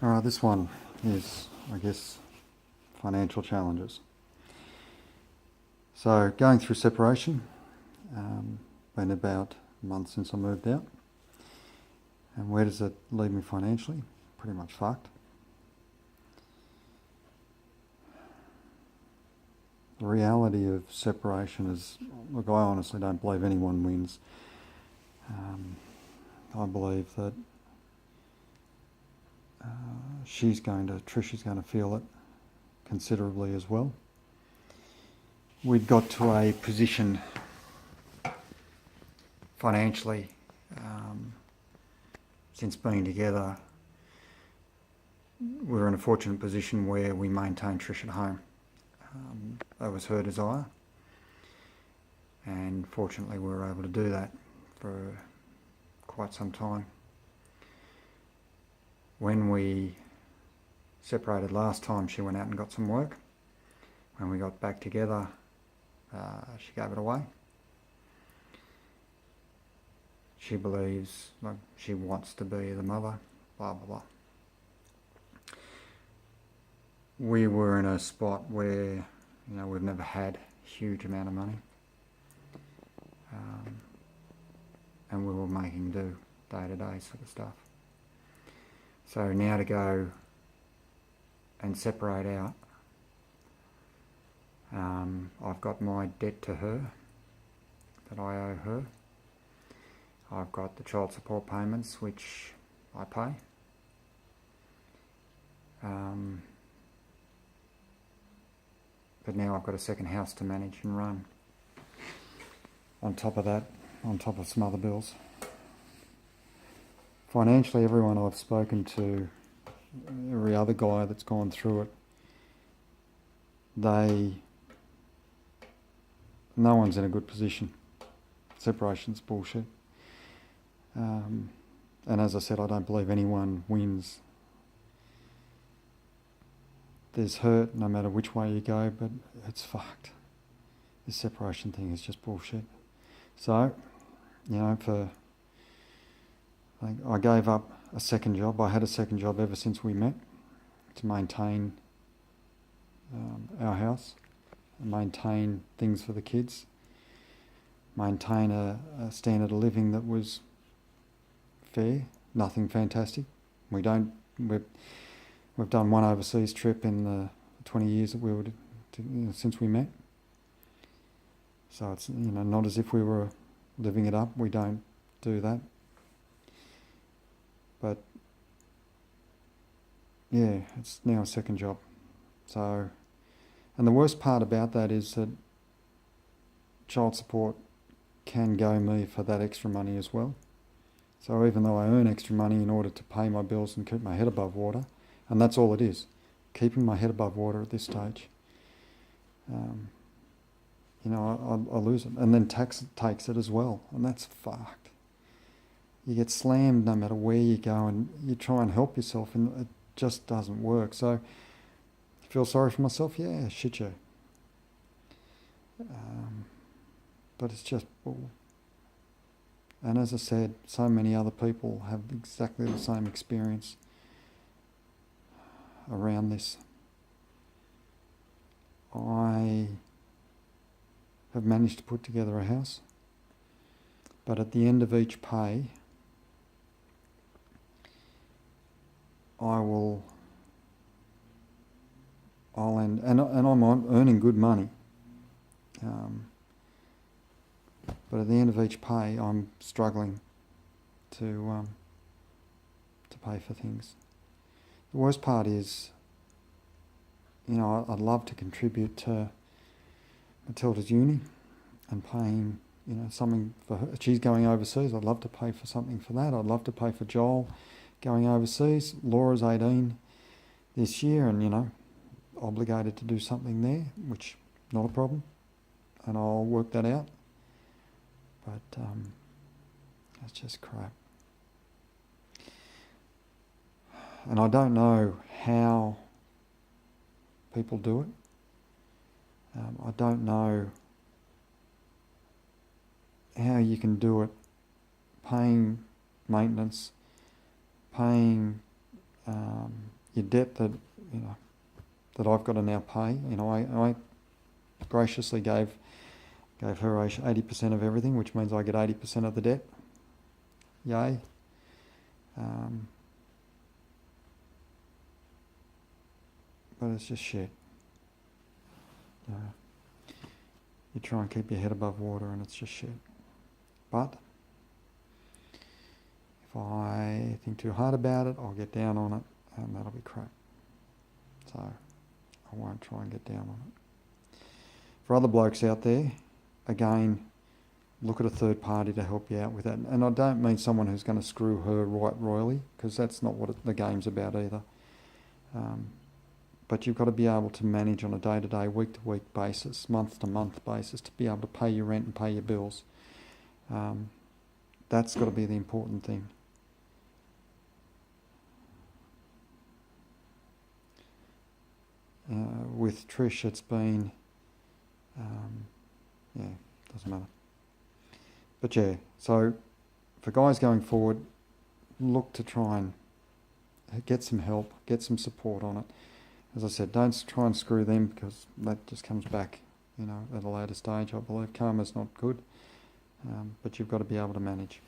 Alright, this one is, I guess, financial challenges. So, going through separation, been about a month since I moved out. And where does it leave me financially? Pretty much fucked. The reality of separation is, look, I honestly don't believe anyone wins. I believe that Trisha's going to feel it considerably as well. We'd got to a position financially since being together. We were in a fortunate position where we maintained Trish at home. That was her desire, and fortunately we were able to do that for quite some time. When we separated last time, she went out and got some work. When we got back together, she gave it away. She believes, like, she wants to be the mother, blah blah blah. We were in a spot where, we've never had a huge amount of money, and we were making do day to day sort of stuff. So now to go and separate out, I've got my debt to her that I owe her. I've got the child support payments which I pay. But now I've got a second house to manage and run. On top of that, on top of some other bills. Financially, everyone I've spoken to, every other guy that's gone through it, no one's in a good position. Separation's bullshit. And as I said, I don't believe anyone wins. There's hurt no matter which way you go, but it's fucked. This separation thing is just bullshit. So, I gave up a second job. I had a second job ever since we met to maintain our house, maintain things for the kids, maintain a standard of living that was fair, nothing fantastic. We've done one overseas trip in the 20 years that we were since we met. So it's not as if we were living it up. We don't do that. But yeah, it's now a second job. So, and the worst part about that is that child support can go me for that extra money as well. So even though I earn extra money in order to pay my bills and keep my head above water, and that's all it is, keeping my head above water at this stage, I lose it. And then tax takes it as well, and that's fucked. You get slammed no matter where you go, and you try and help yourself, and it just doesn't work. So, feel sorry for myself? Yeah, shit yeah. But it's just bull. And as I said, so many other people have exactly the same experience around this. I have managed to put together a house, but at the end of each pay, I'll end, and I'm earning good money, but at the end of each pay, I'm struggling to pay for things. The worst part is, I'd love to contribute to Matilda's uni and paying, something for her. She's going overseas. I'd love to pay for something for that. I'd love to pay for Joel going overseas. Laura's 18 this year and, obligated to do something there, which not a problem. And I'll work that out. But that's just crap. And I don't know how people do it. I don't know how you can do it, paying maintenance, paying your debt that, that I've got to now pay. I graciously gave her 80% of everything, which means I get 80% of the debt. Yay. But it's just shit. You try and keep your head above water and it's just shit. But if I think too hard about it, I'll get down on it and that'll be crap. So I won't try and get down on it. For other blokes out there, again, look at a third party to help you out with that. And I don't mean someone who's going to screw her right royally, because that's not what the game's about either. But you've got to be able to manage on a day-to-day, week-to-week basis, month-to-month basis, to be able to pay your rent and pay your bills. That's got to be the important thing. With Trish, it's been, doesn't matter. But yeah, so for guys going forward, look to try and get some help, get some support on it. As I said, don't try and screw them, because that just comes back, at a later stage, I believe. Karma's not good, but you've got to be able to manage.